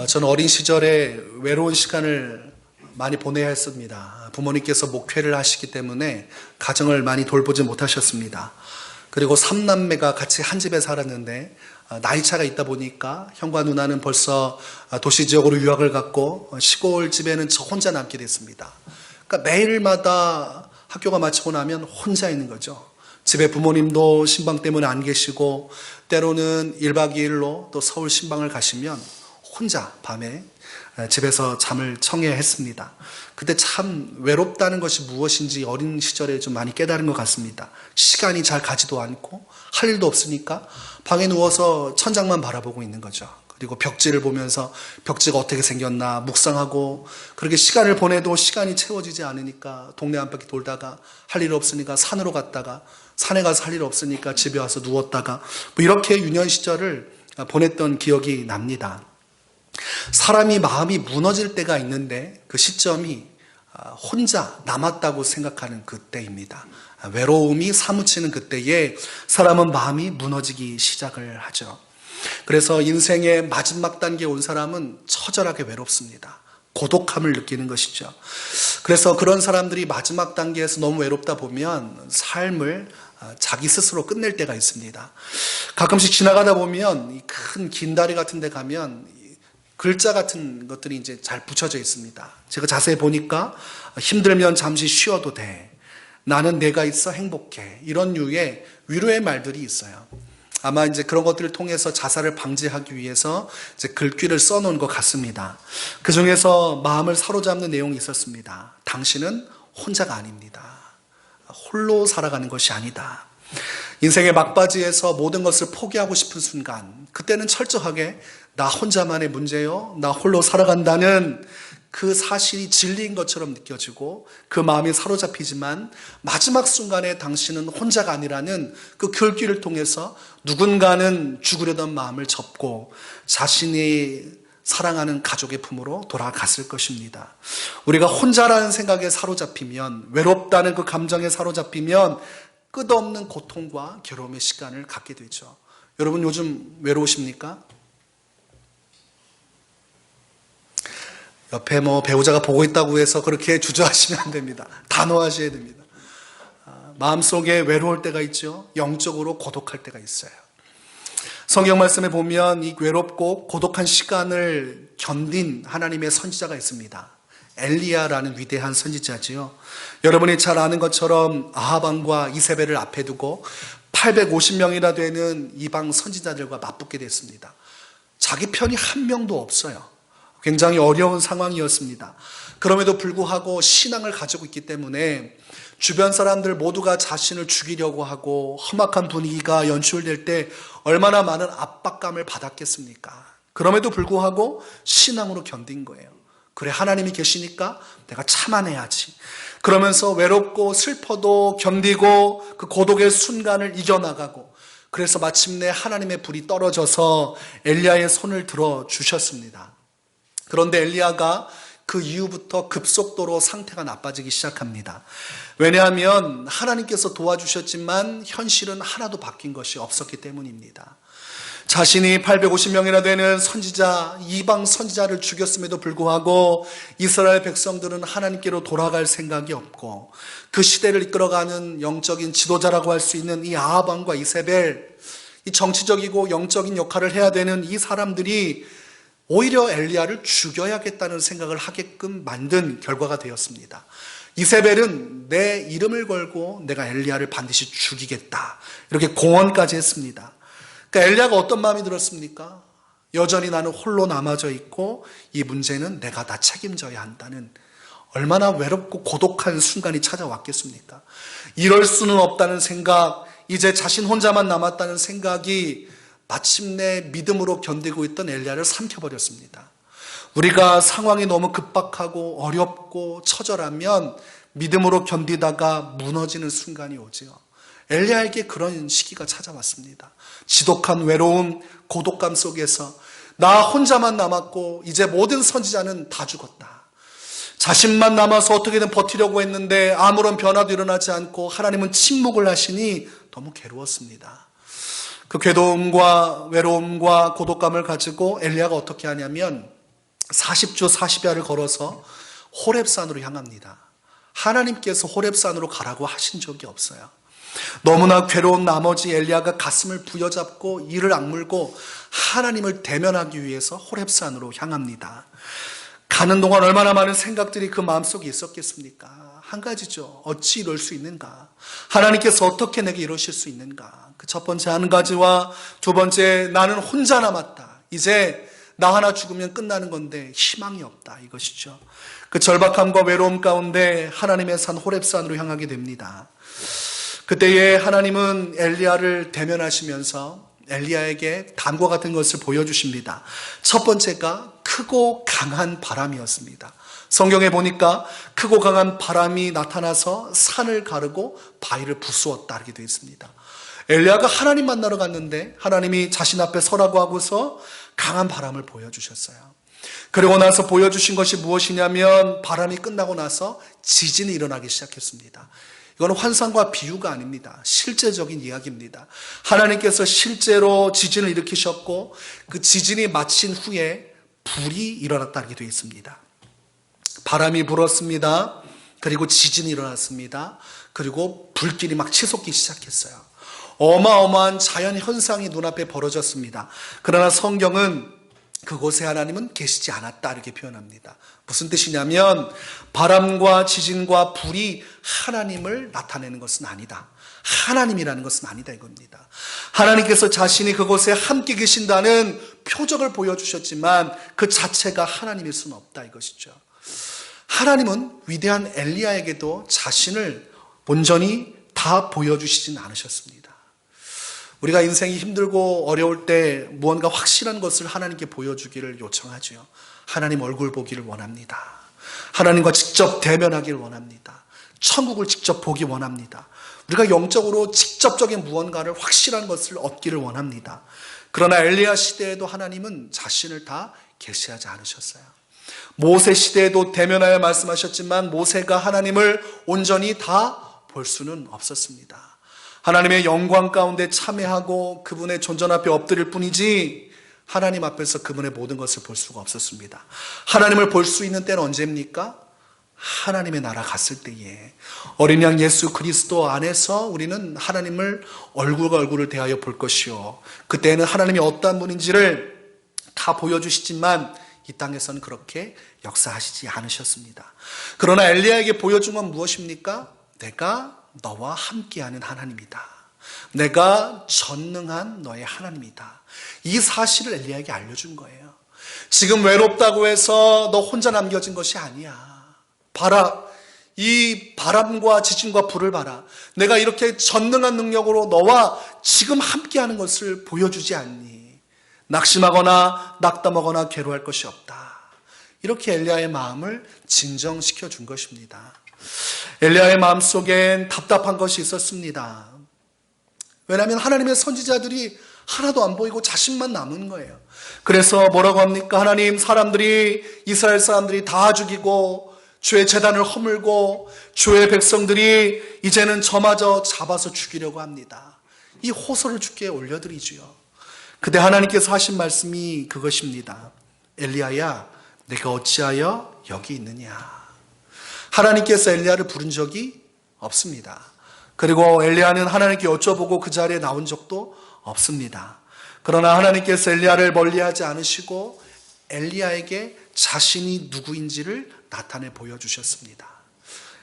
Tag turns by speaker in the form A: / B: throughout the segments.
A: 저는 어린 시절에 외로운 시간을 많이 보내야 했습니다. 부모님께서 목회를 하시기 때문에 가정을 많이 돌보지 못하셨습니다. 그리고 3남매가 같이 한 집에 살았는데 나이 차가 있다 보니까 형과 누나는 벌써 도시 지역으로 유학을 갔고 시골 집에는 저 혼자 남게 됐습니다. 그러니까 매일마다 학교가 마치고 나면 혼자 있는 거죠. 집에 부모님도 신방 때문에 안 계시고 때로는 1박 2일로 또 서울 신방을 가시면 혼자 밤에 집에서 잠을 청해야 했습니다. 그때 참 외롭다는 것이 무엇인지 어린 시절에 좀 많이 깨달은 것 같습니다. 시간이 잘 가지도 않고 할 일도 없으니까 방에 누워서 천장만 바라보고 있는 거죠. 그리고 벽지를 보면서 벽지가 어떻게 생겼나 묵상하고, 그렇게 시간을 보내도 시간이 채워지지 않으니까 동네 한 바퀴 돌다가 할 일 없으니까 산으로 갔다가 산에 가서 할 일 없으니까 집에 와서 누웠다가 뭐 이렇게 유년 시절을 보냈던 기억이 납니다. 사람이 마음이 무너질 때가 있는데 그 시점이 혼자 남았다고 생각하는 그때입니다. 외로움이 사무치는 그때에 사람은 마음이 무너지기 시작을 하죠. 그래서 인생의 마지막 단계에 온 사람은 처절하게 외롭습니다. 고독함을 느끼는 것이죠. 그래서 그런 사람들이 마지막 단계에서 너무 외롭다 보면 삶을 자기 스스로 끝낼 때가 있습니다. 가끔씩 지나가다 보면 큰 긴 다리 같은 데 가면 글자 같은 것들이 이제 잘 붙여져 있습니다. 제가 자세히 보니까 힘들면 잠시 쉬어도 돼. 나는 내가 있어 행복해. 이런 류의 위로의 말들이 있어요. 아마 이제 그런 것들을 통해서 자살을 방지하기 위해서 이제 글귀를 써놓은 것 같습니다. 그 중에서 마음을 사로잡는 내용이 있었습니다. 당신은 혼자가 아닙니다. 홀로 살아가는 것이 아니다. 인생의 막바지에서 모든 것을 포기하고 싶은 순간, 그때는 철저하게 나 혼자만의 문제요, 나 홀로 살아간다는 그 사실이 진리인 것처럼 느껴지고 그 마음이 사로잡히지만 마지막 순간에 당신은 혼자가 아니라는 그 글귀를 통해서 누군가는 죽으려던 마음을 접고 자신이 사랑하는 가족의 품으로 돌아갔을 것입니다. 우리가 혼자라는 생각에 사로잡히면, 외롭다는 그 감정에 사로잡히면 끝없는 고통과 괴로움의 시간을 갖게 되죠. 여러분 요즘 외로우십니까? 옆에 배우자가 보고 있다고 해서 그렇게 주저하시면 안 됩니다. 단호하셔야 됩니다. 마음속에 외로울 때가 있죠. 영적으로 고독할 때가 있어요. 성경 말씀에 보면 이 외롭고 고독한 시간을 견딘 하나님의 선지자가 있습니다. 엘리야라는 위대한 선지자지요. 여러분이 잘 아는 것처럼 아합 왕과 이세벨을 앞에 두고 850명이나 되는 이방 선지자들과 맞붙게 됐습니다. 자기 편이 한 명도 없어요. 굉장히 어려운 상황이었습니다. 그럼에도 불구하고 신앙을 가지고 있기 때문에 주변 사람들 모두가 자신을 죽이려고 하고 험악한 분위기가 연출될 때 얼마나 많은 압박감을 받았겠습니까? 그럼에도 불구하고 신앙으로 견딘 거예요. 그래, 하나님이 계시니까 내가 참아내야지. 그러면서 외롭고 슬퍼도 견디고 그 고독의 순간을 이겨나가고, 그래서 마침내 하나님의 불이 떨어져서 엘리야의 손을 들어 주셨습니다. 그런데 엘리야가 그 이후부터 급속도로 상태가 나빠지기 시작합니다. 왜냐하면 하나님께서 도와주셨지만 현실은 하나도 바뀐 것이 없었기 때문입니다. 자신이 850명이나 되는 선지자, 이방 선지자를 죽였음에도 불구하고 이스라엘 백성들은 하나님께로 돌아갈 생각이 없고, 그 시대를 이끌어가는 영적인 지도자라고 할 수 있는 이 아합 왕과 이세벨, 이 정치적이고 영적인 역할을 해야 되는 이 사람들이 오히려 엘리야를 죽여야겠다는 생각을 하게끔 만든 결과가 되었습니다. 이세벨은 내 이름을 걸고 내가 엘리야를 반드시 죽이겠다, 이렇게 공언까지 했습니다. 그러니까 엘리야가 어떤 마음이 들었습니까? 여전히 나는 홀로 남아져 있고 이 문제는 내가 다 책임져야 한다는, 얼마나 외롭고 고독한 순간이 찾아왔겠습니까? 이럴 수는 없다는 생각, 이제 자신 혼자만 남았다는 생각이 마침내 믿음으로 견디고 있던 엘리야를 삼켜버렸습니다. 우리가 상황이 너무 급박하고 어렵고 처절하면 믿음으로 견디다가 무너지는 순간이 오지요. 엘리야에게 그런 시기가 찾아왔습니다. 지독한 외로움, 고독감 속에서 나 혼자만 남았고 이제 모든 선지자는 다 죽었다. 자신만 남아서 어떻게든 버티려고 했는데 아무런 변화도 일어나지 않고 하나님은 침묵을 하시니 너무 괴로웠습니다. 그 괴로움과 외로움과 고독감을 가지고 엘리야가 어떻게 하냐면 40주 40야를 걸어서 호렙산으로 향합니다. 하나님께서 호렙산으로 가라고 하신 적이 없어요. 너무나 괴로운 나머지 엘리야가 가슴을 부여잡고 이를 악물고 하나님을 대면하기 위해서 호렙산으로 향합니다. 가는 동안 얼마나 많은 생각들이 그 마음속에 있었겠습니까? 한 가지죠. 어찌 이럴 수 있는가? 하나님께서 어떻게 내게 이러실 수 있는가? 그 첫 번째 한 가지와 두 번째, 나는 혼자 남았다. 이제 나 하나 죽으면 끝나는 건데 희망이 없다. 이것이죠. 그 절박함과 외로움 가운데 하나님의 산 호렙산으로 향하게 됩니다. 그때에 하나님은 엘리야를 대면하시면서 엘리야에게 다음과 같은 것을 보여주십니다. 첫 번째가 크고 강한 바람이었습니다. 성경에 보니까 크고 강한 바람이 나타나서 산을 가르고 바위를 부수었다 이렇게 되어 있습니다. 엘리야가 하나님 만나러 갔는데 하나님이 자신 앞에 서라고 하고서 강한 바람을 보여주셨어요. 그리고 나서 보여주신 것이 무엇이냐면 바람이 끝나고 나서 지진이 일어나기 시작했습니다. 이건 환상과 비유가 아닙니다. 실제적인 이야기입니다. 하나님께서 실제로 지진을 일으키셨고 그 지진이 마친 후에 불이 일어났다 이렇게 되어 있습니다. 바람이 불었습니다. 그리고 지진이 일어났습니다. 그리고 불길이 막 치솟기 시작했어요. 어마어마한 자연 현상이 눈앞에 벌어졌습니다. 그러나 성경은 그곳에 하나님은 계시지 않았다 이렇게 표현합니다. 무슨 뜻이냐면 바람과 지진과 불이 하나님을 나타내는 것은 아니다. 하나님이라는 것은 아니다 이겁니다. 하나님께서 자신이 그곳에 함께 계신다는 표적을 보여주셨지만 그 자체가 하나님일 수는 없다 이것이죠. 하나님은 위대한 엘리야에게도 자신을 온전히 다 보여주시진 않으셨습니다. 우리가 인생이 힘들고 어려울 때 무언가 확실한 것을 하나님께 보여주기를 요청하죠. 하나님 얼굴 보기를 원합니다. 하나님과 직접 대면하기를 원합니다. 천국을 직접 보기 원합니다. 우리가 영적으로 직접적인 무언가를 확실한 것을 얻기를 원합니다. 그러나 엘리야 시대에도 하나님은 자신을 다 계시하지 않으셨어요. 모세 시대에도 대면하여 말씀하셨지만 모세가 하나님을 온전히 다 볼 수는 없었습니다. 하나님의 영광 가운데 참여하고 그분의 존전 앞에 엎드릴 뿐이지 하나님 앞에서 그분의 모든 것을 볼 수가 없었습니다. 하나님을 볼 수 있는 때는 언제입니까? 하나님의 나라 갔을 때에 어린 양 예수 그리스도 안에서 우리는 하나님을 얼굴과 얼굴을 대하여 볼 것이요. 그때는 하나님이 어떠한 분인지를 다 보여주시지만 이 땅에서는 그렇게 역사하시지 않으셨습니다. 그러나 엘리야에게 보여준 건 무엇입니까? 내가 너와 함께하는 하나님이다. 내가 전능한 너의 하나님이다. 이 사실을 엘리야에게 알려준 거예요. 지금 외롭다고 해서 너 혼자 남겨진 것이 아니야. 봐라. 이 바람과 지진과 불을 봐라. 내가 이렇게 전능한 능력으로 너와 지금 함께하는 것을 보여주지 않니? 낙심하거나 낙담하거나 괴로워할 것이 없다. 이렇게 엘리야의 마음을 진정시켜 준 것입니다. 엘리야의 마음속엔 답답한 것이 있었습니다. 왜냐하면 하나님의 선지자들이 하나도 안 보이고 자신만 남은 거예요. 그래서 뭐라고 합니까? 하나님, 사람들이, 이스라엘 사람들이 다 죽이고 주의 제단을 허물고 주의 백성들이 이제는 저마저 잡아서 죽이려고 합니다. 이 호소를 주께 올려드리지요. 그때 하나님께서 하신 말씀이 그것입니다. 엘리야야, 내가 어찌하여 여기 있느냐. 하나님께서 엘리야를 부른 적이 없습니다. 그리고 엘리야는 하나님께 여쭤보고 그 자리에 나온 적도 없습니다. 그러나 하나님께서 엘리야를 멀리하지 않으시고 엘리야에게 자신이 누구인지를 나타내 보여주셨습니다.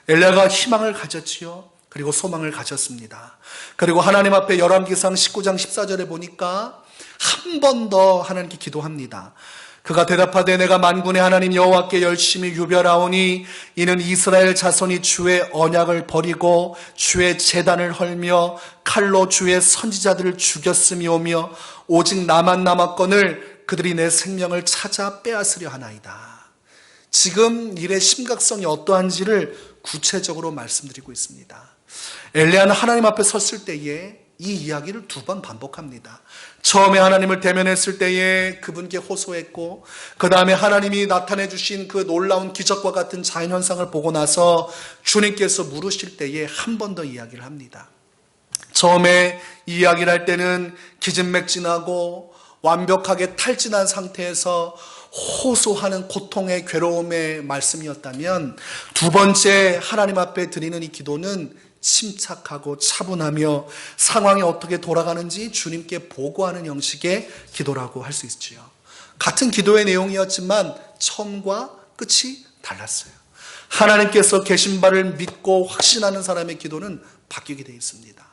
A: 엘리야가 희망을 가졌지요. 그리고 소망을 가졌습니다. 그리고 하나님 앞에 열왕기상 19장 14절에 보니까 한 번 더 하나님께 기도합니다. 그가 대답하되 내가 만군의 하나님 여호와께 열심히 유별하오니 이는 이스라엘 자손이 주의 언약을 버리고 주의 제단을 헐며 칼로 주의 선지자들을 죽였음이오며 오직 나만 남았거늘 그들이 내 생명을 찾아 빼앗으려 하나이다. 지금 일의 심각성이 어떠한지를 구체적으로 말씀드리고 있습니다. 엘리야는 하나님 앞에 섰을 때에 이 이야기를 2번 반복합니다. 처음에 하나님을 대면했을 때에 그분께 호소했고 그 다음에 하나님이 나타내 주신 그 놀라운 기적과 같은 자연현상을 보고 나서 주님께서 물으실 때에 한 번 더 이야기를 합니다. 처음에 이 이야기를 할 때는 기진맥진하고 완벽하게 탈진한 상태에서 호소하는 고통의 괴로움의 말씀이었다면, 두 번째 하나님 앞에 드리는 이 기도는 침착하고 차분하며 상황이 어떻게 돌아가는지 주님께 보고하는 형식의 기도라고 할 수 있지요. 같은 기도의 내용이었지만 처음과 끝이 달랐어요. 하나님께서 계신 바를 믿고 확신하는 사람의 기도는 바뀌게 되어 있습니다.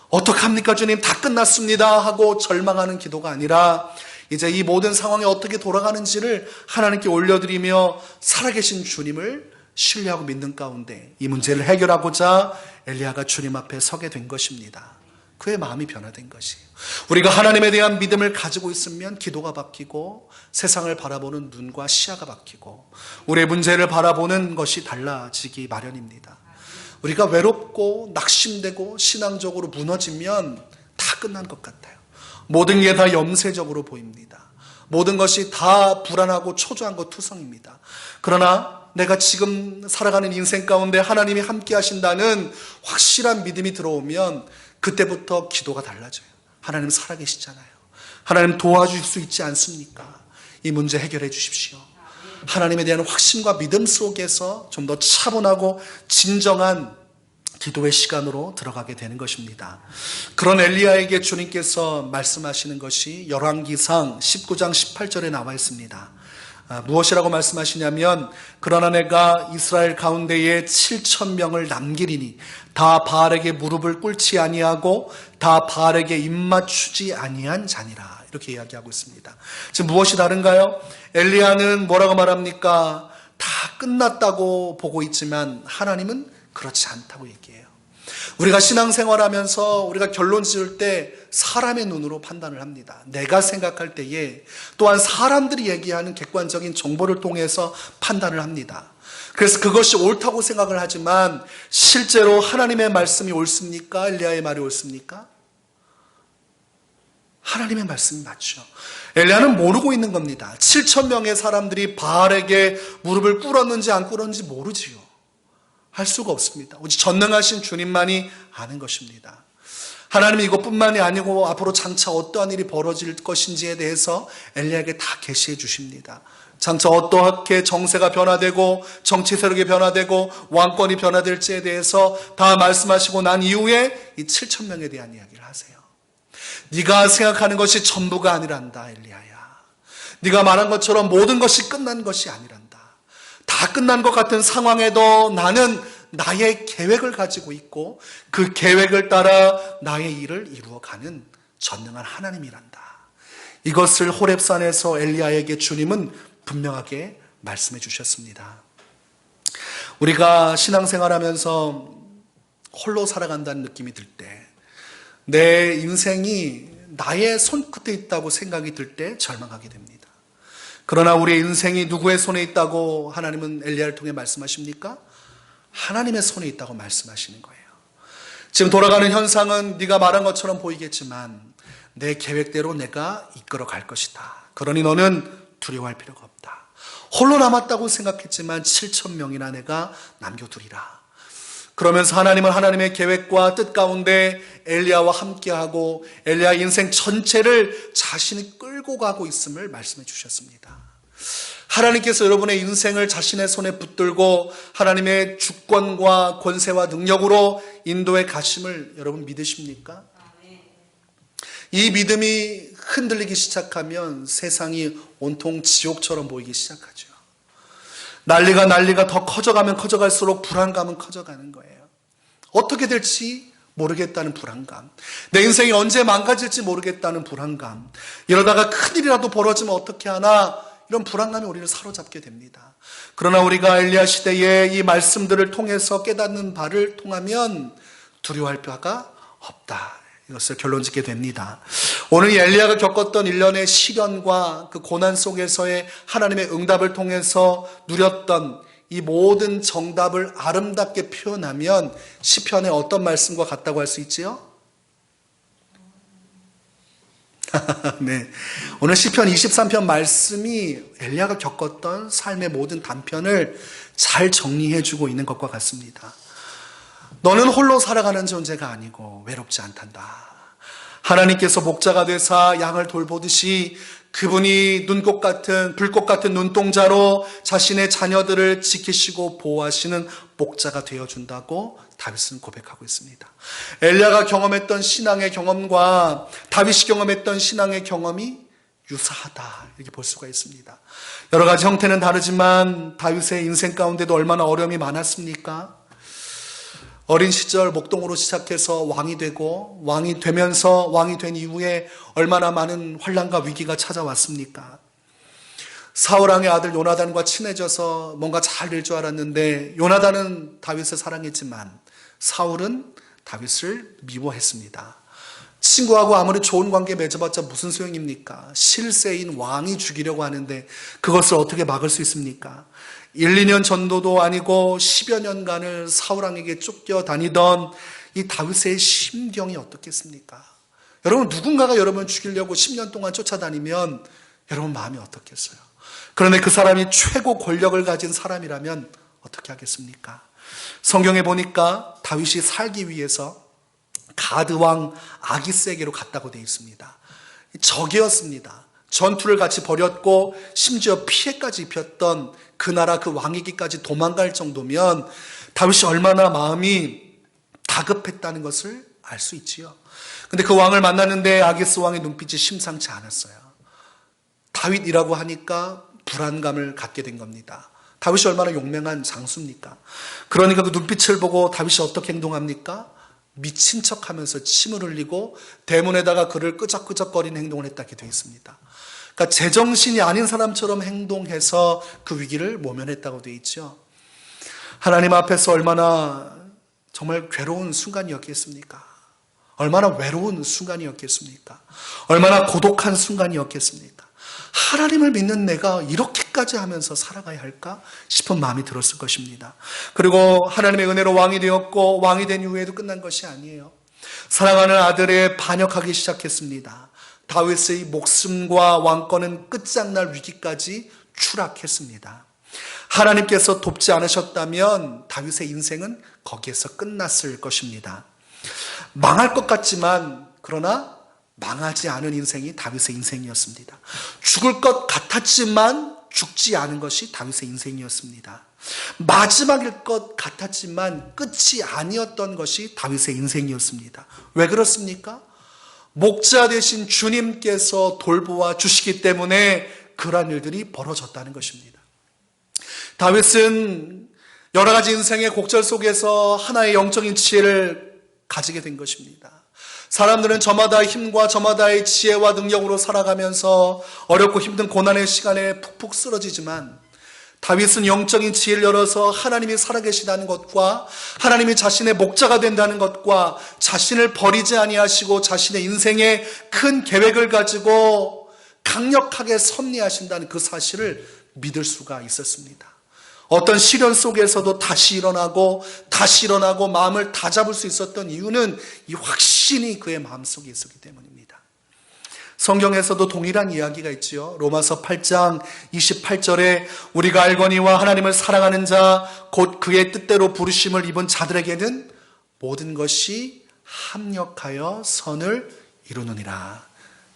A: 어떡합니까 주님, 다 끝났습니다 하고 절망하는 기도가 아니라 이제 이 모든 상황이 어떻게 돌아가는지를 하나님께 올려드리며 살아계신 주님을 신뢰하고 믿는 가운데 이 문제를 해결하고자 엘리야가 주님 앞에 서게 된 것입니다. 그의 마음이 변화된 것이에요. 우리가 하나님에 대한 믿음을 가지고 있으면 기도가 바뀌고 세상을 바라보는 눈과 시야가 바뀌고 우리의 문제를 바라보는 것이 달라지기 마련입니다. 우리가 외롭고 낙심되고 신앙적으로 무너지면 다 끝난 것 같아요. 모든 게 다 염세적으로 보입니다. 모든 것이 다 불안하고 초조한 투성입니다. 그러나 내가 지금 살아가는 인생 가운데 하나님이 함께 하신다는 확실한 믿음이 들어오면 그때부터 기도가 달라져요. 하나님 살아계시잖아요. 하나님 도와주실 수 있지 않습니까? 이 문제 해결해 주십시오. 하나님에 대한 확신과 믿음 속에서 좀 더 차분하고 진정한 기도의 시간으로 들어가게 되는 것입니다. 그런 엘리야에게 주님께서 말씀하시는 것이 열왕기상 19장 18절에 나와 있습니다. 무엇이라고 말씀하시냐면, 그러나 내가 이스라엘 가운데에 7,000명을 남기리니 다 바알에게 무릎을 꿇지 아니하고 다 바알에게 입맞추지 아니한 자니라, 이렇게 이야기하고 있습니다. 지금 무엇이 다른가요? 엘리야는 뭐라고 말합니까? 다 끝났다고 보고 있지만 하나님은 그렇지 않다고 얘기해요. 우리가 신앙생활하면서 우리가 결론 지을 때 사람의 눈으로 판단을 합니다. 내가 생각할 때에 또한 사람들이 얘기하는 객관적인 정보를 통해서 판단을 합니다. 그래서 그것이 옳다고 생각을 하지만 실제로 하나님의 말씀이 옳습니까? 엘리야의 말이 옳습니까? 하나님의 말씀이 맞죠. 엘리야는 모르고 있는 겁니다. 7,000명의 사람들이 바알에게 무릎을 꿇었는지 안 꿇었는지 모르지요. 할 수가 없습니다. 오직 전능하신 주님만이 아는 것입니다. 하나님이 이것뿐만이 아니고 앞으로 장차 어떠한 일이 벌어질 것인지에 대해서 엘리야에게 다 계시해 주십니다. 장차 어떻게 정세가 변화되고 정치 세력이 변화되고 왕권이 변화될지에 대해서 다 말씀하시고 난 이후에 이 7,000명에 대한 이야기를 하세요. 네가 생각하는 것이 전부가 아니란다, 엘리야야. 네가 말한 것처럼 모든 것이 끝난 것이 아니란다. 다 끝난 것 같은 상황에도 나는 나의 계획을 가지고 있고 그 계획을 따라 나의 일을 이루어가는 전능한 하나님이란다. 이것을 호렙산에서 엘리야에게 주님은 분명하게 말씀해 주셨습니다. 우리가 신앙생활하면서 홀로 살아간다는 느낌이 들 때, 내 인생이 나의 손끝에 있다고 생각이 들 때 절망하게 됩니다. 그러나 우리의 인생이 누구의 손에 있다고 하나님은 엘리야를 통해 말씀하십니까? 하나님의 손에 있다고 말씀하시는 거예요. 지금 돌아가는 현상은 네가 말한 것처럼 보이겠지만 내 계획대로 내가 이끌어 갈 것이다. 그러니 너는 두려워할 필요가 없다. 홀로 남았다고 생각했지만 7,000명이나 내가 남겨두리라. 그러면서 하나님은 하나님의 계획과 뜻 가운데 엘리야와 함께하고 엘리야 인생 전체를 자신이 끌고 가고 있음을 말씀해 주셨습니다. 하나님께서 여러분의 인생을 자신의 손에 붙들고 하나님의 주권과 권세와 능력으로 인도해 가심을 여러분 믿으십니까? 이 믿음이 흔들리기 시작하면 세상이 온통 지옥처럼 보이기 시작하죠. 난리가 더 커져가면 커져갈수록 불안감은 커져가는 거예요. 어떻게 될지 모르겠다는 불안감, 내 인생이 언제 망가질지 모르겠다는 불안감, 이러다가 큰일이라도 벌어지면 어떻게 하나, 이런 불안감이 우리를 사로잡게 됩니다. 그러나 우리가 엘리야 시대의 이 말씀들을 통해서 깨닫는 바를 통하면 두려워할 바가 없다, 이것을 결론짓게 됩니다. 오늘 이 엘리야가 겪었던 일련의 시련과 그 고난 속에서의 하나님의 응답을 통해서 누렸던 이 모든 정답을 아름답게 표현하면 시편의 어떤 말씀과 같다고 할 수 있지요? 네, 오늘 시편 23편 말씀이 엘리야가 겪었던 삶의 모든 단편을 잘 정리해주고 있는 것과 같습니다. 너는 홀로 살아가는 존재가 아니고 외롭지 않단다. 하나님께서 목자가 되사 양을 돌보듯이 그분이 눈꽃 같은 불꽃 같은 눈동자로 자신의 자녀들을 지키시고 보호하시는 목자가 되어준다고 다윗은 고백하고 있습니다. 엘리야가 경험했던 신앙의 경험과 다윗이 경험했던 신앙의 경험이 유사하다, 이렇게 볼 수가 있습니다. 여러 가지 형태는 다르지만 다윗의 인생 가운데도 얼마나 어려움이 많았습니까? 어린 시절 목동으로 시작해서 왕이 되고 왕이 되면서 왕이 된 이후에 얼마나 많은 환난과 위기가 찾아왔습니까? 사울왕의 아들 요나단과 친해져서 뭔가 잘 될 줄 알았는데 요나단은 다윗을 사랑했지만 사울은 다윗을 미워했습니다. 친구하고 아무리 좋은 관계 맺어봤자 무슨 소용입니까? 실세인 왕이 죽이려고 하는데 그것을 어떻게 막을 수 있습니까? 1, 2년 전도도 아니고 10여 년간을 사울왕에게 쫓겨 다니던 이 다윗의 심경이 어떻겠습니까? 여러분, 누군가가 여러분을 죽이려고 10년 동안 쫓아다니면 여러분 마음이 어떻겠어요? 그런데 그 사람이 최고 권력을 가진 사람이라면 어떻게 하겠습니까? 성경에 보니까 다윗이 살기 위해서 가드왕 아기스에게로 갔다고 되어 있습니다. 적이었습니다. 전투를 같이 벌였고 심지어 피해까지 입혔던 그 나라 그 왕에게까지 도망갈 정도면 다윗이 얼마나 마음이 다급했다는 것을 알 수 있지요. 근데 그 왕을 만났는데 아기스 왕의 눈빛이 심상치 않았어요. 다윗이라고 하니까 불안감을 갖게 된 겁니다. 다윗이 얼마나 용맹한 장수입니까? 그러니까 그 눈빛을 보고 다윗이 어떻게 행동합니까? 미친 척하면서 침을 흘리고 대문에다가 그를 끄적끄적거리는 행동을 했다게 되어 있습니다. 그러니까 제정신이 아닌 사람처럼 행동해서 그 위기를 모면했다고 되어 있죠. 하나님 앞에서 얼마나 정말 괴로운 순간이었겠습니까? 얼마나 외로운 순간이었겠습니까? 얼마나 고독한 순간이었겠습니까? 하나님을 믿는 내가 이렇게까지 하면서 살아가야 할까 싶은 마음이 들었을 것입니다. 그리고 하나님의 은혜로 왕이 되었고 왕이 된 이후에도 끝난 것이 아니에요. 사랑하는 아들에 반역하기 시작했습니다. 다윗의 목숨과 왕권은 끝장날 위기까지 추락했습니다. 하나님께서 돕지 않으셨다면 다윗의 인생은 거기에서 끝났을 것입니다. 망할 것 같지만 그러나 망하지 않은 인생이 다윗의 인생이었습니다. 죽을 것 같았지만 죽지 않은 것이 다윗의 인생이었습니다. 마지막일 것 같았지만 끝이 아니었던 것이 다윗의 인생이었습니다. 왜 그렇습니까? 목자 되신 주님께서 돌보아 주시기 때문에 그러한 일들이 벌어졌다는 것입니다. 다윗은 여러 가지 인생의 곡절 속에서 하나의 영적인 지혜를 가지게 된 것입니다. 사람들은 저마다의 힘과 저마다의 지혜와 능력으로 살아가면서 어렵고 힘든 고난의 시간에 푹푹 쓰러지지만 다윗은 영적인 지혜를 열어서 하나님이 살아계시다는 것과 하나님이 자신의 목자가 된다는 것과 자신을 버리지 아니하시고 자신의 인생에 큰 계획을 가지고 강력하게 섭리하신다는 그 사실을 믿을 수가 있었습니다. 어떤 시련 속에서도 다시 일어나고 마음을 다잡을 수 있었던 이유는 이 확신이 그의 마음속에 있었기 때문입니다. 성경에서도 동일한 이야기가 있지요. 로마서 8장 28절에 우리가 알거니와 하나님을 사랑하는 자 곧 그의 뜻대로 부르심을 입은 자들에게는 모든 것이 합력하여 선을 이루느니라.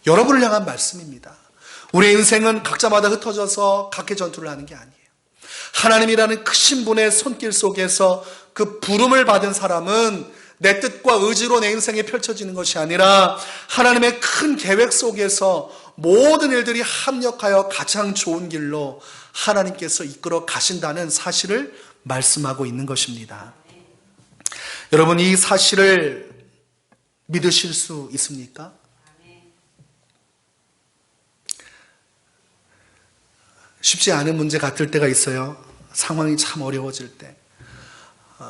A: 여러분을 향한 말씀입니다. 우리의 인생은 각자마다 흩어져서 각계 전투를 하는 게 아니에요. 하나님이라는 크신 분의 손길 속에서 그 부름을 받은 사람은 내 뜻과 의지로 내 인생에 펼쳐지는 것이 아니라 하나님의 큰 계획 속에서 모든 일들이 합력하여 가장 좋은 길로 하나님께서 이끌어 가신다는 사실을 말씀하고 있는 것입니다. 여러분, 이 사실을 믿으실 수 있습니까? 쉽지 않은 문제 같을 때가 있어요. 상황이 참 어려워질 때.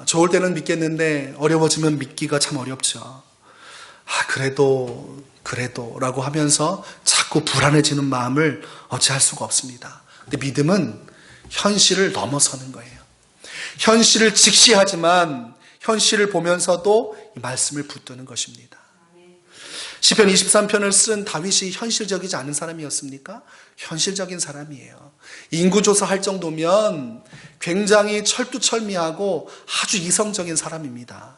A: 좋을 때는 믿겠는데 어려워지면 믿기가 참 어렵죠. 그래도 라고 하면서 자꾸 불안해지는 마음을 어찌할 수가 없습니다. 근데 믿음은 현실을 넘어서는 거예요. 현실을 직시하지만 현실을 보면서도 이 말씀을 붙드는 것입니다. 시편 23편을 쓴 다윗이 현실적이지 않은 사람이었습니까? 현실적인 사람이에요. 인구조사 할 정도면 굉장히 철두철미하고 아주 이성적인 사람입니다.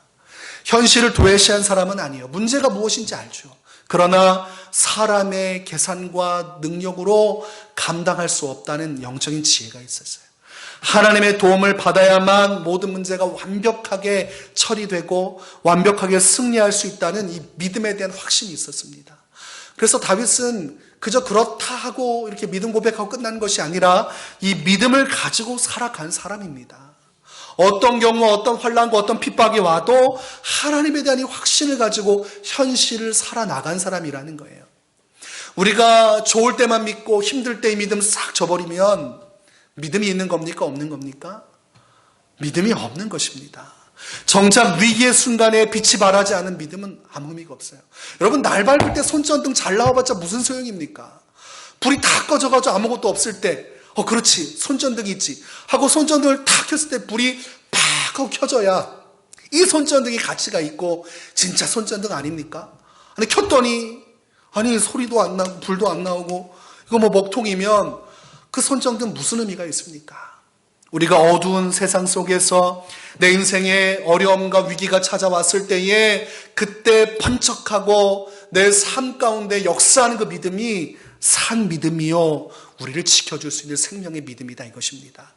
A: 현실을 도외시한 사람은 아니에요. 문제가 무엇인지 알죠. 그러나 사람의 계산과 능력으로 감당할 수 없다는 영적인 지혜가 있었어요. 하나님의 도움을 받아야만 모든 문제가 완벽하게 처리되고 완벽하게 승리할 수 있다는 이 믿음에 대한 확신이 있었습니다. 그래서 다윗은 그저 그렇다 하고 이렇게 믿음 고백하고 끝난 것이 아니라 이 믿음을 가지고 살아간 사람입니다. 어떤 경우 어떤 환난과 어떤 핍박이 와도 하나님에 대한 이 확신을 가지고 현실을 살아나간 사람이라는 거예요. 우리가 좋을 때만 믿고 힘들 때 이 믿음 싹 저버리면 믿음이 있는 겁니까? 없는 겁니까? 믿음이 없는 것입니다. 정작 위기의 순간에 빛이 발하지 않은 믿음은 아무 의미가 없어요. 여러분, 날 밝을 때 손전등 잘 나와봤자 무슨 소용입니까? 불이 다 꺼져가지고 아무것도 없을 때 그렇지, 손전등이 있지 하고 손전등을 탁 켰을 때 불이 팍 하고 켜져야 이 손전등이 가치가 있고 진짜 손전등 아닙니까? 아니, 켰더니 소리도 안 나고 불도 안 나오고 이거 먹통이면 그 손전등 무슨 의미가 있습니까? 우리가 어두운 세상 속에서 내 인생에 어려움과 위기가 찾아왔을 때에 그때 번쩍하고 내 삶 가운데 역사하는 그 믿음이 산 믿음이요, 우리를 지켜줄 수 있는 생명의 믿음이다, 이것입니다.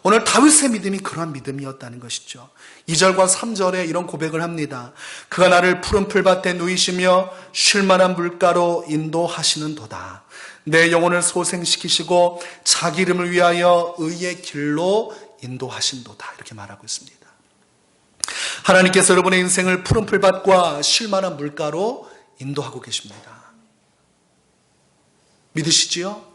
A: 오늘 다윗의 믿음이 그런 믿음이었다는 것이죠. 2절과 3절에 이런 고백을 합니다. 그가 나를 푸른 풀밭에 누이시며 쉴만한 물가로 인도하시는 도다. 내 영혼을 소생시키시고 자기 이름을 위하여 의의 길로 인도하신도다, 이렇게 말하고 있습니다. 하나님께서 여러분의 인생을 푸른 풀밭과 쉴만한 물가로 인도하고 계십니다. 믿으시지요?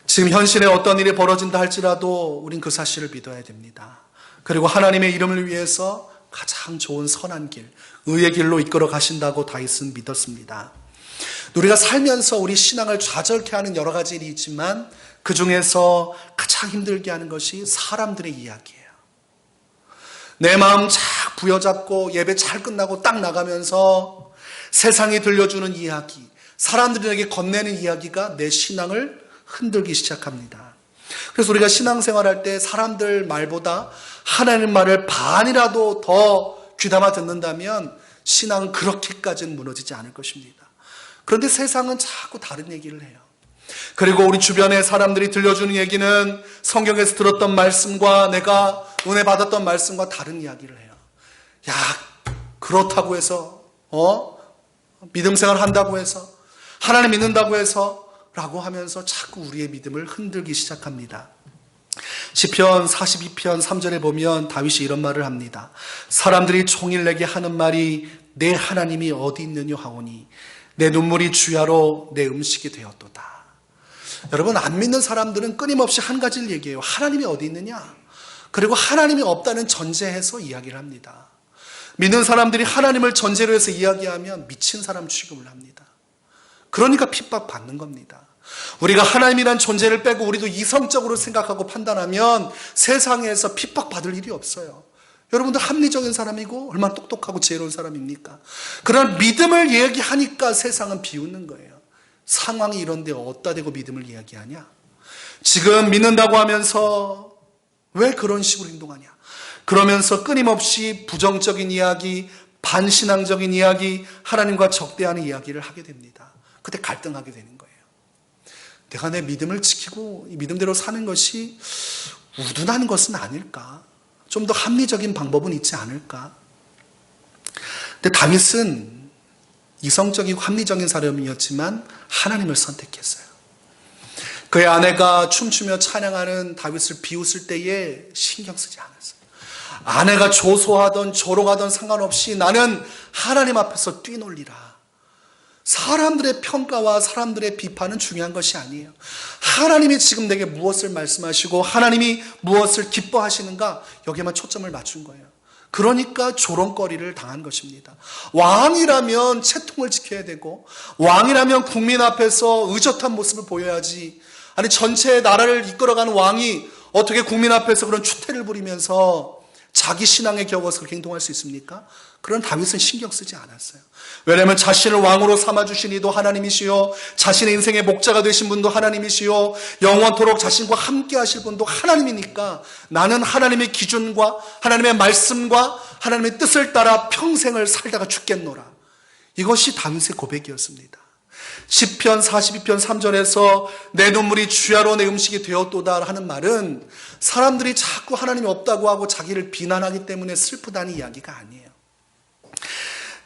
A: 지금 현실에 어떤 일이 벌어진다 할지라도 우린 그 사실을 믿어야 됩니다. 그리고 하나님의 이름을 위해서 가장 좋은 선한 길, 의의 길로 이끌어 가신다고 다윗은 믿었습니다. 우리가 살면서 우리 신앙을 좌절케 하는 여러 가지 일이 있지만 그 중에서 가장 힘들게 하는 것이 사람들의 이야기예요. 내 마음 쫙 부여잡고 예배 잘 끝나고 딱 나가면서 세상이 들려주는 이야기, 사람들에게 건네는 이야기가 내 신앙을 흔들기 시작합니다. 그래서 우리가 신앙생활할 때 사람들 말보다 하나님 말을 반이라도 더 귀담아 듣는다면 신앙은 그렇게까지는 무너지지 않을 것입니다. 그런데 세상은 자꾸 다른 얘기를 해요. 그리고 우리 주변에 사람들이 들려주는 얘기는 성경에서 들었던 말씀과 내가 은혜 받았던 말씀과 다른 이야기를 해요. 야, 그렇다고 해서 믿음 생활 한다고 해서 하나님 믿는다고 해서 라고 하면서 자꾸 우리의 믿음을 흔들기 시작합니다. 시편 42편 3절에 보면 다윗이 이런 말을 합니다. 사람들이 종일 내게 하는 말이 내 하나님이 어디 있느냐 하오니 내 눈물이 주야로 내 음식이 되었도다. 여러분, 안 믿는 사람들은 끊임없이 한 가지를 얘기해요. 하나님이 어디 있느냐? 그리고 하나님이 없다는 전제해서 이야기를 합니다. 믿는 사람들이 하나님을 전제로 해서 이야기하면 미친 사람 취급을 합니다. 그러니까 핍박받는 겁니다. 우리가 하나님이란 존재를 빼고 우리도 이성적으로 생각하고 판단하면 세상에서 핍박받을 일이 없어요. 여러분들 합리적인 사람이고 얼마나 똑똑하고 지혜로운 사람입니까? 그런 믿음을 이야기하니까 세상은 비웃는 거예요. 상황이 이런데 어디다 대고 믿음을 이야기하냐? 지금 믿는다고 하면서 왜 그런 식으로 행동하냐? 그러면서 끊임없이 부정적인 이야기, 반신앙적인 이야기, 하나님과 적대하는 이야기를 하게 됩니다. 그때 갈등하게 되는 거예요. 내가 내 믿음을 지키고 이 믿음대로 사는 것이 우둔한 것은 아닐까? 좀 더 합리적인 방법은 있지 않을까? 근데 다윗은 이성적이고 합리적인 사람이었지만 하나님을 선택했어요. 그의 아내가 춤추며 찬양하는 다윗을 비웃을 때에 신경 쓰지 않았어요. 아내가 조소하던 조롱하던 상관없이 나는 하나님 앞에서 뛰놀리라. 사람들의 평가와 사람들의 비판은 중요한 것이 아니에요. 하나님이 지금 내게 무엇을 말씀하시고 하나님이 무엇을 기뻐하시는가, 여기에만 초점을 맞춘 거예요. 그러니까 조롱거리를 당한 것입니다. 왕이라면 채통을 지켜야 되고 왕이라면 국민 앞에서 의젓한 모습을 보여야지, 아니 전체 나라를 이끌어가는 왕이 어떻게 국민 앞에서 그런 추태를 부리면서 자기 신앙에 겨워서 그렇게 행동할 수 있습니까? 그런 다윗은 신경 쓰지 않았어요. 왜냐하면 자신을 왕으로 삼아주신 이도 하나님이시요, 자신의 인생의 목자가 되신 분도 하나님이시요, 영원토록 자신과 함께 하실 분도 하나님이니까 나는 하나님의 기준과 하나님의 말씀과 하나님의 뜻을 따라 평생을 살다가 죽겠노라. 이것이 다윗의 고백이었습니다. 시편 42편 3절에서 내 눈물이 주야로 내 음식이 되었도다 하는 말은 사람들이 자꾸 하나님이 없다고 하고 자기를 비난하기 때문에 슬프다는 이야기가 아니에요.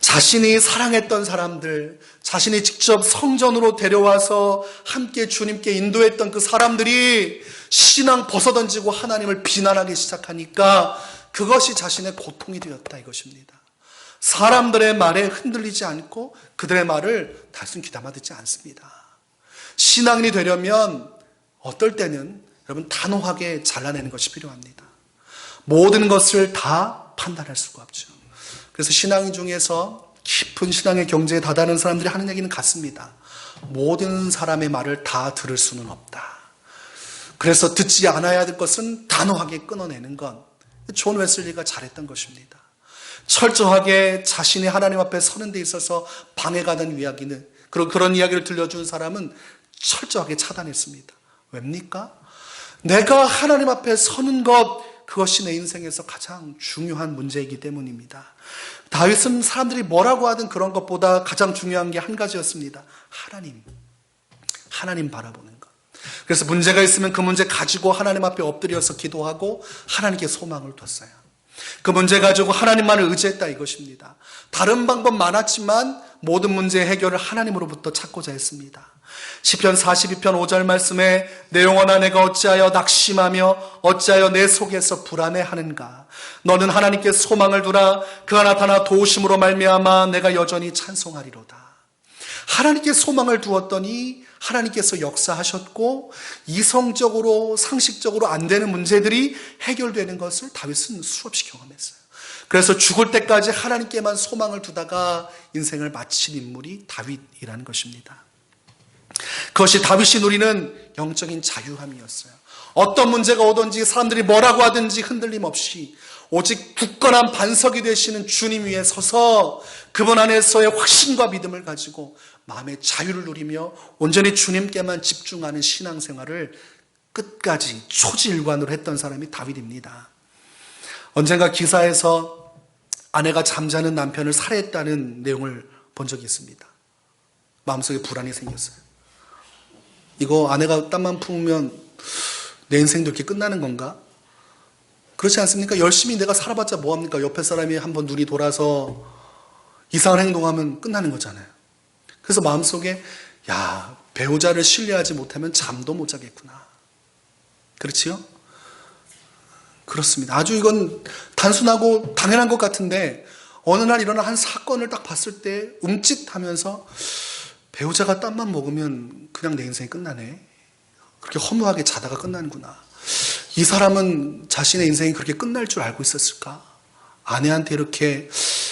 A: 자신이 사랑했던 사람들, 자신이 직접 성전으로 데려와서 함께 주님께 인도했던 그 사람들이 신앙 벗어던지고 하나님을 비난하기 시작하니까 그것이 자신의 고통이 되었다 이것입니다. 사람들의 말에 흔들리지 않고 그들의 말을 단순히 귀담아 듣지 않습니다. 신앙인이 되려면 어떨 때는 여러분 단호하게 잘라내는 것이 필요합니다. 모든 것을 다 판단할 수가 없죠. 그래서 신앙인 중에서 깊은 신앙의 경지에 다다른 사람들이 하는 얘기는 같습니다. 모든 사람의 말을 다 들을 수는 없다. 그래서 듣지 않아야 될 것은 단호하게 끊어내는 것. 존 웨슬리가 잘했던 것입니다. 철저하게 자신이 하나님 앞에 서는 데 있어서 방해가 된 이야기는 그런 이야기를 들려준 사람은 철저하게 차단했습니다. 왜입니까? 내가 하나님 앞에 서는 것, 그것이 내 인생에서 가장 중요한 문제이기 때문입니다. 다윗은 사람들이 뭐라고 하든 그런 것보다 가장 중요한 게 한 가지였습니다. 하나님 바라보는 것. 그래서 문제가 있으면 그 문제 가지고 하나님 앞에 엎드려서 기도하고 하나님께 소망을 뒀어요. 그 문제 가지고 하나님만을 의지했다 이것입니다. 다른 방법 많았지만 모든 문제의 해결을 하나님으로부터 찾고자 했습니다. 시편 42편 5절 말씀에 내 영혼아 내가 어찌하여 낙심하며 어찌하여 내 속에서 불안해하는가. 너는 하나님께 소망을 두라. 그가 나타나 도우심으로 말미암아 내가 여전히 찬송하리로다. 하나님께 소망을 두었더니 하나님께서 역사하셨고 이성적으로 상식적으로 안 되는 문제들이 해결되는 것을 다윗은 수없이 경험했어요. 그래서 죽을 때까지 하나님께만 소망을 두다가 인생을 마친 인물이 다윗이라는 것입니다. 그것이 다윗이 누리는 영적인 자유함이었어요. 어떤 문제가 오든지 사람들이 뭐라고 하든지 흔들림 없이 오직 굳건한 반석이 되시는 주님 위에 서서 그분 안에서의 확신과 믿음을 가지고 마음의 자유를 누리며 온전히 주님께만 집중하는 신앙생활을 끝까지 초지일관으로 했던 사람이 다윗입니다. 언젠가 기사에서 아내가 잠자는 남편을 살해했다는 내용을 본 적이 있습니다. 마음속에 불안이 생겼어요. 이거 아내가 땀만 품으면 내 인생도 이렇게 끝나는 건가? 그렇지 않습니까? 열심히 내가 살아봤자 뭐합니까? 옆에 사람이 한번 눈이 돌아서 이상한 행동하면 끝나는 거잖아요. 그래서 마음속에 배우자를 신뢰하지 못하면 잠도 못 자겠구나. 그렇지요? 그렇습니다. 아주 이건 단순하고 당연한 것 같은데 어느 날 일어난 한 사건을 딱 봤을 때 움찔하면서 배우자가 땀만 먹으면 그냥 내 인생이 끝나네. 그렇게 허무하게 자다가 끝나는구나. 이 사람은 자신의 인생이 그렇게 끝날 줄 알고 있었을까? 아내한테 이렇게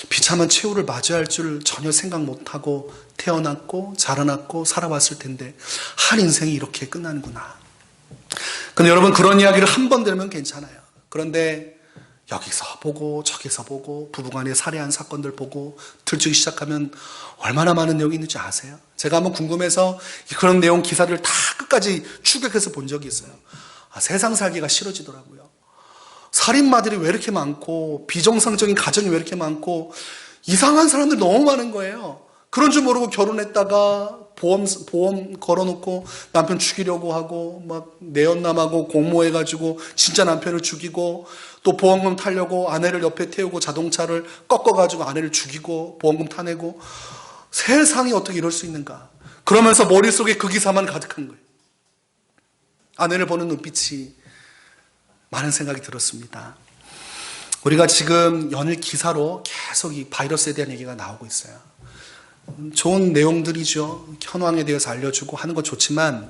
A: 비참한 최후를 맞이할 줄 전혀 생각 못하고 태어났고 자라났고 살아왔을 텐데 한 인생이 이렇게 끝나는구나. 근데 여러분 그런 이야기를 한 번 들으면 괜찮아요. 그런데 여기서 보고 저기서 보고 부부간의 살해한 사건들 보고 들추기 시작하면 얼마나 많은 내용이 있는지 아세요? 제가 한번 궁금해서 그런 내용 기사를 다 끝까지 추격해서 본 적이 있어요. 세상 살기가 싫어지더라고요. 살인마들이 왜 이렇게 많고 비정상적인 가정이 왜 이렇게 많고 이상한 사람들 너무 많은 거예요. 그런 줄 모르고 결혼했다가 보험 걸어놓고 남편 죽이려고 하고 막 내연남하고 공모해가지고 진짜 남편을 죽이고 또 보험금 타려고 아내를 옆에 태우고 자동차를 꺾어가지고 아내를 죽이고 보험금 타내고 세상이 어떻게 이럴 수 있는가. 그러면서 머릿속에 그 기사만 가득한 거예요. 아내를 보는 눈빛이 많은 생각이 들었습니다. 우리가 지금 연일 기사로 계속 이 바이러스에 대한 얘기가 나오고 있어요. 좋은 내용들이죠. 현황에 대해서 알려주고 하는 건 좋지만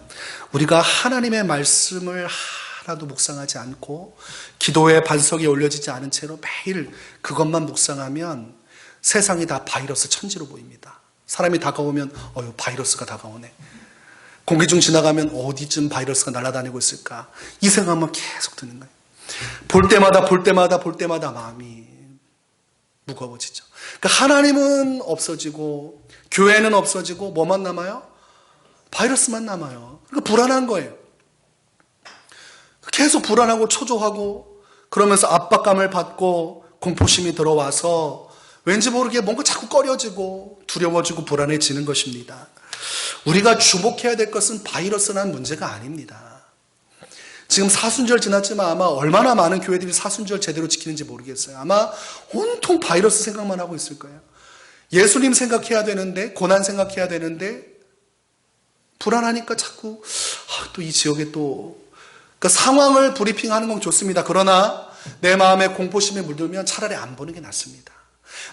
A: 우리가 하나님의 말씀을 하나도 묵상하지 않고 기도의 반석이 올려지지 않은 채로 매일 그것만 묵상하면 세상이 다 바이러스 천지로 보입니다. 사람이 다가오면 바이러스가 다가오네. 공기 중 지나가면 어디쯤 바이러스가 날아다니고 있을까? 이 생각만 계속 드는 거예요. 볼 때마다 마음이 무거워지죠. 그러니까 하나님은 없어지고 교회는 없어지고 뭐만 남아요? 바이러스만 남아요. 그러니까 불안한 거예요. 계속 불안하고 초조하고 그러면서 압박감을 받고 공포심이 들어와서 왠지 모르게 뭔가 자꾸 꺼려지고 두려워지고 불안해지는 것입니다. 우리가 주목해야 될 것은 바이러스라는 문제가 아닙니다. 지금 사순절 지났지만 아마 얼마나 많은 교회들이 사순절 제대로 지키는지 모르겠어요. 아마 온통 바이러스 생각만 하고 있을 거예요. 예수님 생각해야 되는데, 고난 생각해야 되는데 불안하니까 자꾸 또 이 지역에 또 그러니까 상황을 브리핑하는 건 좋습니다. 그러나 내 마음에 공포심에 물들면 차라리 안 보는 게 낫습니다.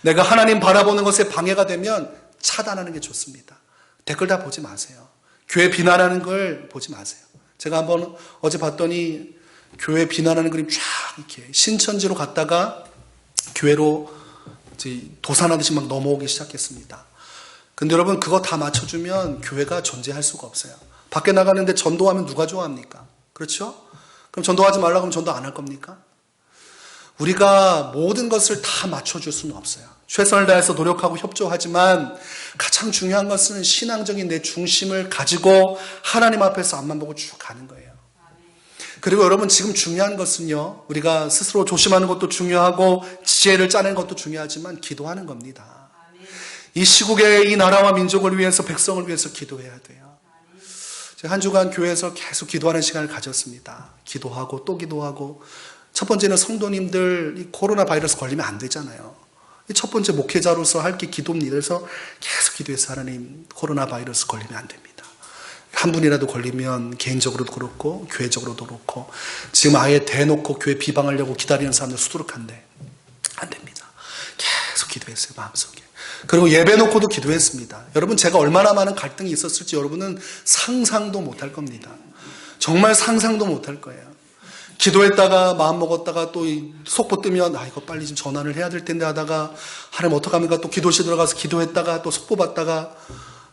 A: 내가 하나님 바라보는 것에 방해가 되면 차단하는 게 좋습니다. 댓글 다 보지 마세요. 교회 비난하는 걸 보지 마세요. 제가 한번 어제 봤더니 교회 비난하는 그림 쫙 이렇게 신천지로 갔다가 교회로 이제 도산하듯이 막 넘어오기 시작했습니다. 근데 여러분 그거 다 맞춰주면 교회가 존재할 수가 없어요. 밖에 나가는데 전도하면 누가 좋아합니까? 그렇죠? 그럼 전도하지 말라고 하면 전도 안 할 겁니까? 우리가 모든 것을 다 맞춰줄 수는 없어요. 최선을 다해서 노력하고 협조하지만 가장 중요한 것은 신앙적인 내 중심을 가지고 하나님 앞에서 앞만 보고 쭉 가는 거예요. 그리고 여러분 지금 중요한 것은요. 우리가 스스로 조심하는 것도 중요하고 지혜를 짜내는 것도 중요하지만 기도하는 겁니다. 이 시국에 이 나라와 민족을 위해서 백성을 위해서 기도해야 돼요. 제가 한 주간 교회에서 계속 기도하는 시간을 가졌습니다. 기도하고 또 기도하고 첫 번째는 성도님들 이 코로나 바이러스 걸리면 안 되잖아요. 첫 번째 목회자로서 할 게 기도입니다. 그래서 계속 기도해서 하나님 코로나 바이러스 걸리면 안 됩니다. 한 분이라도 걸리면 개인적으로도 그렇고 교회적으로도 그렇고 지금 아예 대놓고 교회 비방하려고 기다리는 사람들 수두룩한데 안 됩니다. 계속 기도했어요. 마음속에. 그리고 예배 놓고도 기도했습니다. 여러분 제가 얼마나 많은 갈등이 있었을지 여러분은 상상도 못할 겁니다. 정말 상상도 못할 거예요. 기도했다가 마음 먹었다가 또 속보 뜨면 이거 빨리 좀 전환을 해야 될 텐데 하다가 하나님 어떡합니까? 또 기도실 들어가서 기도했다가 또 속보 받다가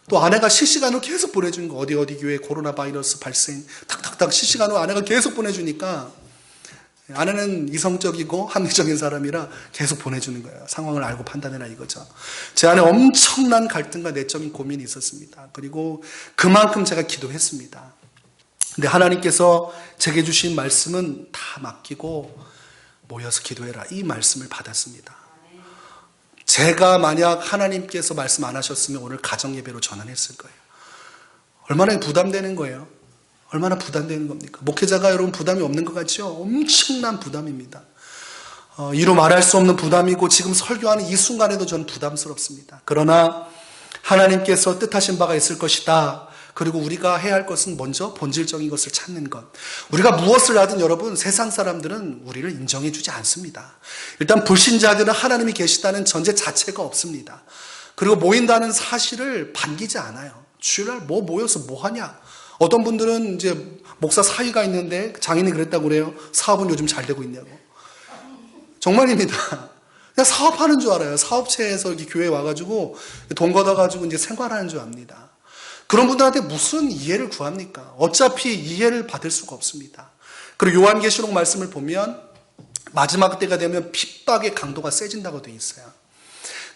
A: 또 아내가 실시간으로 계속 보내주는 거 어디 교회에 코로나 바이러스 발생 탁탁탁 실시간으로 아내가 계속 보내주니까 아내는 이성적이고 합리적인 사람이라 계속 보내주는 거예요. 상황을 알고 판단해라 이거죠. 제 안에 엄청난 갈등과 내적인 고민이 있었습니다. 그리고 그만큼 제가 기도했습니다. 근데 하나님께서 제게 주신 말씀은 다 맡기고 모여서 기도해라 이 말씀을 받았습니다. 제가 만약 하나님께서 말씀 안 하셨으면 오늘 가정예배로 전환했을 거예요. 얼마나 부담되는 거예요. 얼마나 부담되는 겁니까? 목회자가 여러분 부담이 없는 것 같죠? 엄청난 부담입니다. 이로 말할 수 없는 부담이고 지금 설교하는 이 순간에도 저는 부담스럽습니다. 그러나 하나님께서 뜻하신 바가 있을 것이다. 그리고 우리가 해야 할 것은 먼저 본질적인 것을 찾는 것. 우리가 무엇을 하든 여러분 세상 사람들은 우리를 인정해 주지 않습니다. 일단 불신자들은 하나님이 계시다는 전제 자체가 없습니다. 그리고 모인다는 사실을 반기지 않아요. 주일날 모여서 뭐 하냐. 어떤 분들은 이제 목사 사위가 있는데 장인이 그랬다고 그래요. 사업은 요즘 잘 되고 있냐고. 정말입니다. 그냥 사업하는 줄 알아요. 사업체에서 이렇게 교회에 와가지고 돈 걷어가지고 이제 생활하는 줄 압니다. 그런 분들한테 무슨 이해를 구합니까? 어차피 이해를 받을 수가 없습니다. 그리고 요한계시록 말씀을 보면 마지막 때가 되면 핍박의 강도가 세진다고 되어 있어요.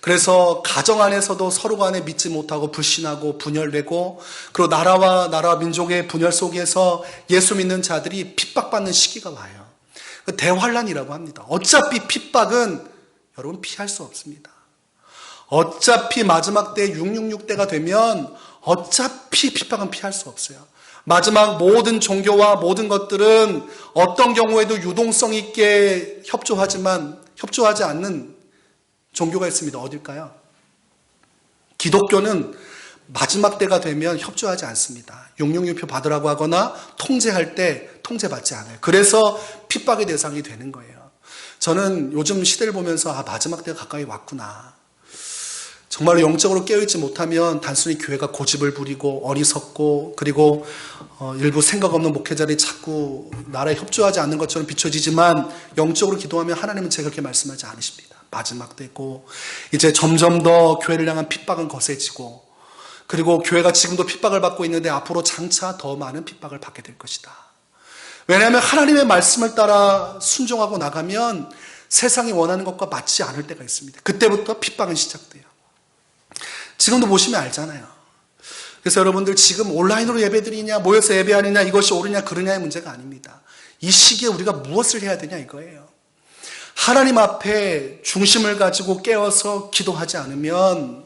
A: 그래서 가정 안에서도 서로 간에 믿지 못하고 불신하고 분열되고 그리고 나라와 민족의 분열 속에서 예수 믿는 자들이 핍박받는 시기가 와요. 대환란이라고 합니다. 어차피 핍박은 여러분 피할 수 없습니다. 어차피 마지막 때 666때가 되면 어차피 핍박은 피할 수 없어요. 마지막 모든 종교와 모든 것들은 어떤 경우에도 유동성 있게 협조하지만 협조하지 않는 종교가 있습니다. 어딜까요? 기독교는 마지막 때가 되면 협조하지 않습니다. 666표 받으라고 하거나 통제할 때 통제받지 않아요. 그래서 핍박의 대상이 되는 거예요. 저는 요즘 시대를 보면서 마지막 때가 가까이 왔구나. 정말로 영적으로 깨어있지 못하면 단순히 교회가 고집을 부리고 어리석고 그리고 일부 생각 없는 목회자들이 자꾸 나라에 협조하지 않는 것처럼 비춰지지만 영적으로 기도하면 하나님은 제가 그렇게 말씀하지 않으십니다. 마지막 때고 이제 점점 더 교회를 향한 핍박은 거세지고 그리고 교회가 지금도 핍박을 받고 있는데 앞으로 장차 더 많은 핍박을 받게 될 것이다. 왜냐하면 하나님의 말씀을 따라 순종하고 나가면 세상이 원하는 것과 맞지 않을 때가 있습니다. 그때부터 핍박은 시작돼요. 지금도 보시면 알잖아요. 그래서 여러분들 지금 온라인으로 예배드리냐 모여서 예배하느냐 이것이 옳으냐 그르냐의 문제가 아닙니다. 이 시기에 우리가 무엇을 해야 되냐 이거예요. 하나님 앞에 중심을 가지고 깨어서 기도하지 않으면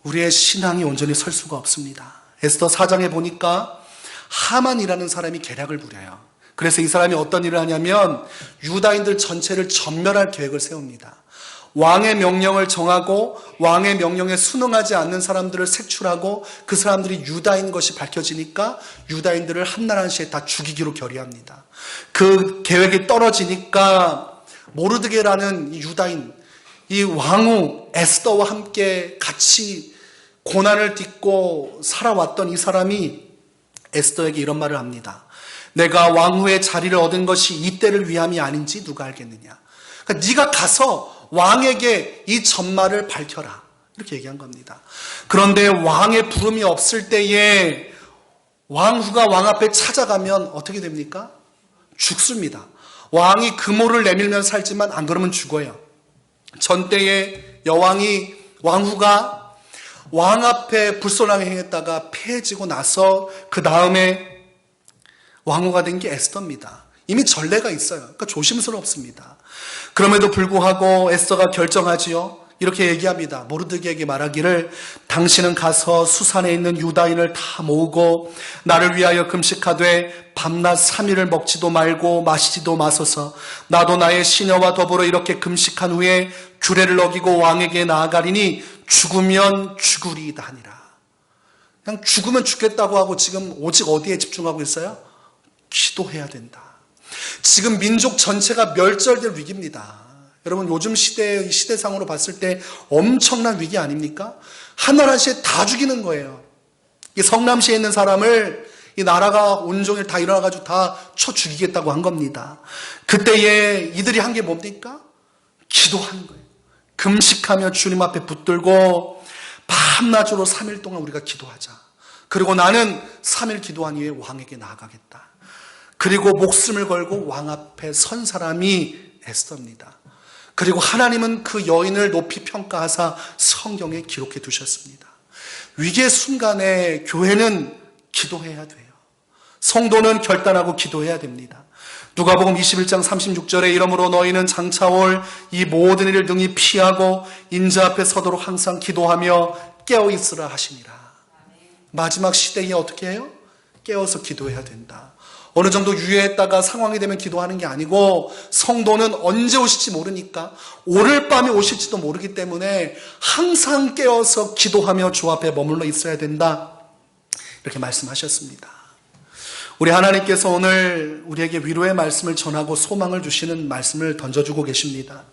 A: 우리의 신앙이 온전히 설 수가 없습니다. 에스더 4장에 보니까 하만이라는 사람이 계략을 부려요. 그래서 이 사람이 어떤 일을 하냐면 유다인들 전체를 전멸할 계획을 세웁니다. 왕의 명령을 정하고 왕의 명령에 순응하지 않는 사람들을 색출하고 그 사람들이 유다인 것이 밝혀지니까 유다인들을 한나라시에 다 죽이기로 결의합니다. 그 계획이 떨어지니까 모르드게라는 유다인, 이 왕후 에스더와 함께 같이 고난을 딛고 살아왔던 이 사람이 에스더에게 이런 말을 합니다. 내가 왕후의 자리를 얻은 것이 이때를 위함이 아닌지 누가 알겠느냐. 그러니까 네가 가서 왕에게 이 전말을 밝혀라. 이렇게 얘기한 겁니다. 그런데 왕의 부름이 없을 때에 왕후가 왕 앞에 찾아가면 어떻게 됩니까? 죽습니다. 왕이 금호를 내밀면 살지만 안 그러면 죽어요. 전때에 왕후가 왕 앞에 불손하게 행했다가 패해지고 나서 그 다음에 왕후가 된 게 에스더입니다. 이미 전례가 있어요. 그러니까 조심스럽습니다. 그럼에도 불구하고 에스더가 결정하지요. 이렇게 얘기합니다. 모르드게에게 말하기를 당신은 가서 수산에 있는 유다인을 다 모으고 나를 위하여 금식하되 밤낮 3일을 먹지도 말고 마시지도 마소서. 나도 나의 시녀와 더불어 이렇게 금식한 후에 규례를 어기고 왕에게 나아가리니 죽으면 죽으리이다 하니라. 그냥 죽으면 죽겠다고 하고 지금 오직 어디에 집중하고 있어요? 기도해야 된다. 지금 민족 전체가 멸절될 위기입니다. 여러분 요즘 시대상으로 봤을 때 엄청난 위기 아닙니까? 한나라시에 다 죽이는 거예요. 이 성남시에 있는 사람을 이 나라가 온종일 다 일어나가지고 다 쳐 죽이겠다고 한 겁니다. 그때에 이들이 한 게 뭡니까? 기도하는 거예요. 금식하며 주님 앞에 붙들고 밤낮으로 3일 동안 우리가 기도하자. 그리고 나는 3일 기도한 이후에 왕에게 나아가겠다. 그리고 목숨을 걸고 왕 앞에 선 사람이 에스더입니다. 그리고 하나님은 그 여인을 높이 평가하사 성경에 기록해 두셨습니다. 위기의 순간에 교회는 기도해야 돼요. 성도는 결단하고 기도해야 됩니다. 누가복음 21장 36절에 이러므로 너희는 장차올 이 모든 일을 능히 피하고 인자 앞에 서도록 항상 기도하며 깨어있으라 하시니라. 마지막 시대에 어떻게 해요? 깨어서 기도해야 된다. 어느 정도 유예했다가 상황이 되면 기도하는 게 아니고 성도는 언제 오실지 모르니까 오늘 밤에 오실지도 모르기 때문에 항상 깨어서 기도하며 주 앞에 머물러 있어야 된다. 이렇게 말씀하셨습니다. 우리 하나님께서 오늘 우리에게 위로의 말씀을 전하고 소망을 주시는 말씀을 던져주고 계십니다.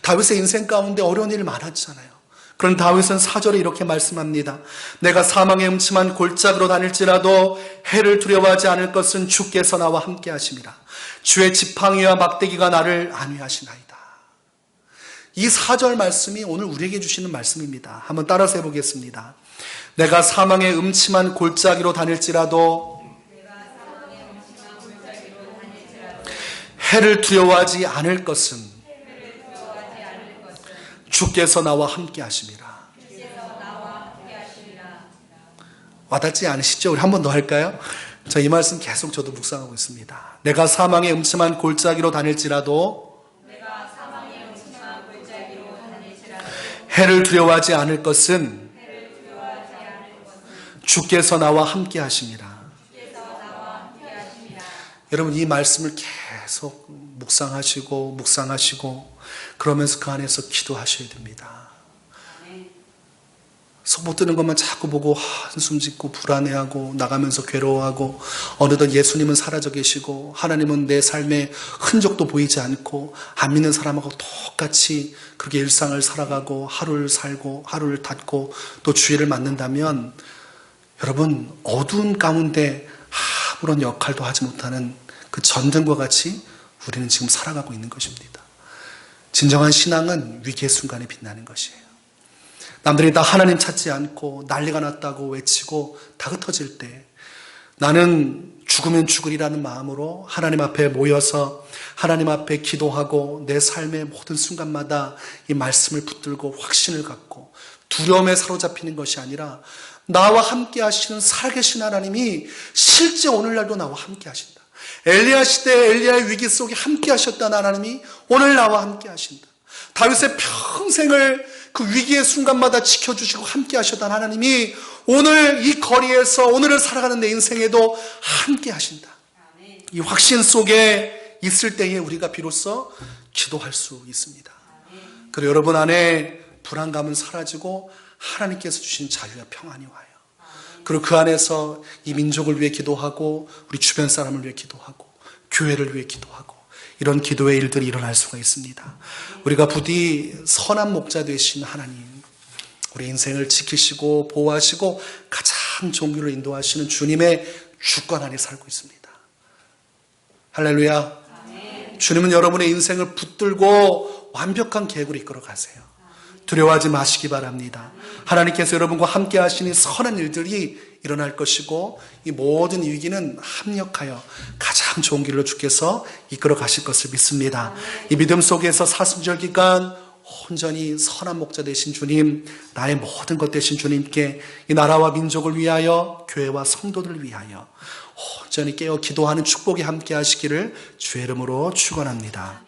A: 다윗의 인생 가운데 어려운 일 많았잖아요. 그런 다윗은 4절에 이렇게 말씀합니다. 내가 사망의 음침한 골짜기로 다닐지라도 해를 두려워하지 않을 것은 주께서 나와 함께 하심이라. 주의 지팡이와 막대기가 나를 안위하시나이다. 이 4절 말씀이 오늘 우리에게 주시는 말씀입니다. 한번 따라서 해보겠습니다. 내가 사망의 음침한 골짜기로 다닐지라도 해를 두려워하지 않을 것은 주께서 나와 함께 하심이라. 와닿지 않으시죠? 우리 한 번 더 할까요? 저 이 말씀 계속 저도 묵상하고 있습니다. 내가 사망의 음침한 골짜기로 다닐지라도 해를 두려워하지 않을 것은 주께서 나와 함께 하심이라. 여러분 이 말씀을 계속 묵상하시고 그러면서 그 안에서 기도하셔야 됩니다. 속 못 드는 것만 자꾸 보고 한숨 짓고 불안해하고 나가면서 괴로워하고 어느덧 예수님은 사라져 계시고 하나님은 내 삶에 흔적도 보이지 않고 안 믿는 사람하고 똑같이 그렇게 일상을 살아가고 하루를 살고 하루를 닫고 또 주일을 맞는다면 여러분 어두운 가운데 아무런 역할도 하지 못하는 그 전등과 같이 우리는 지금 살아가고 있는 것입니다. 진정한 신앙은 위기의 순간에 빛나는 것이에요. 남들이 다 하나님 찾지 않고 난리가 났다고 외치고 다그터질 때 나는 죽으면 죽으리라는 마음으로 하나님 앞에 모여서 하나님 앞에 기도하고 내 삶의 모든 순간마다 이 말씀을 붙들고 확신을 갖고 두려움에 사로잡히는 것이 아니라 나와 함께 하시는 살아계신 하나님이 실제 오늘날도 나와 함께 하신다. 엘리야 시대에 엘리야의 위기 속에 함께 하셨다는 하나님이 오늘 나와 함께 하신다. 다윗의 평생을 그 위기의 순간마다 지켜주시고 함께 하셨다는 하나님이 오늘 이 거리에서 오늘을 살아가는 내 인생에도 함께 하신다. 이 확신 속에 있을 때에 우리가 비로소 기도할 수 있습니다. 그리고 여러분 안에 불안감은 사라지고 하나님께서 주신 자유와 평안이 와요. 그리고 그 안에서 이 민족을 위해 기도하고 우리 주변 사람을 위해 기도하고 교회를 위해 기도하고 이런 기도의 일들이 일어날 수가 있습니다. 우리가 부디 선한 목자 되신 하나님, 우리 인생을 지키시고 보호하시고 가장 좋은 길로 인도하시는 주님의 주권 안에 살고 있습니다. 할렐루야. 주님은 여러분의 인생을 붙들고 완벽한 계획으로 이끌어 가세요. 두려워하지 마시기 바랍니다. 하나님께서 여러분과 함께 하시는 선한 일들이 일어날 것이고 이 모든 위기는 합력하여 가장 좋은 길로 주께서 이끌어 가실 것을 믿습니다. 이 믿음 속에서 사순절 기간 온전히 선한 목자 되신 주님, 나의 모든 것 되신 주님께 이 나라와 민족을 위하여 교회와 성도들을 위하여 온전히 깨어 기도하는 축복이 함께 하시기를 주의 이름으로 축원합니다.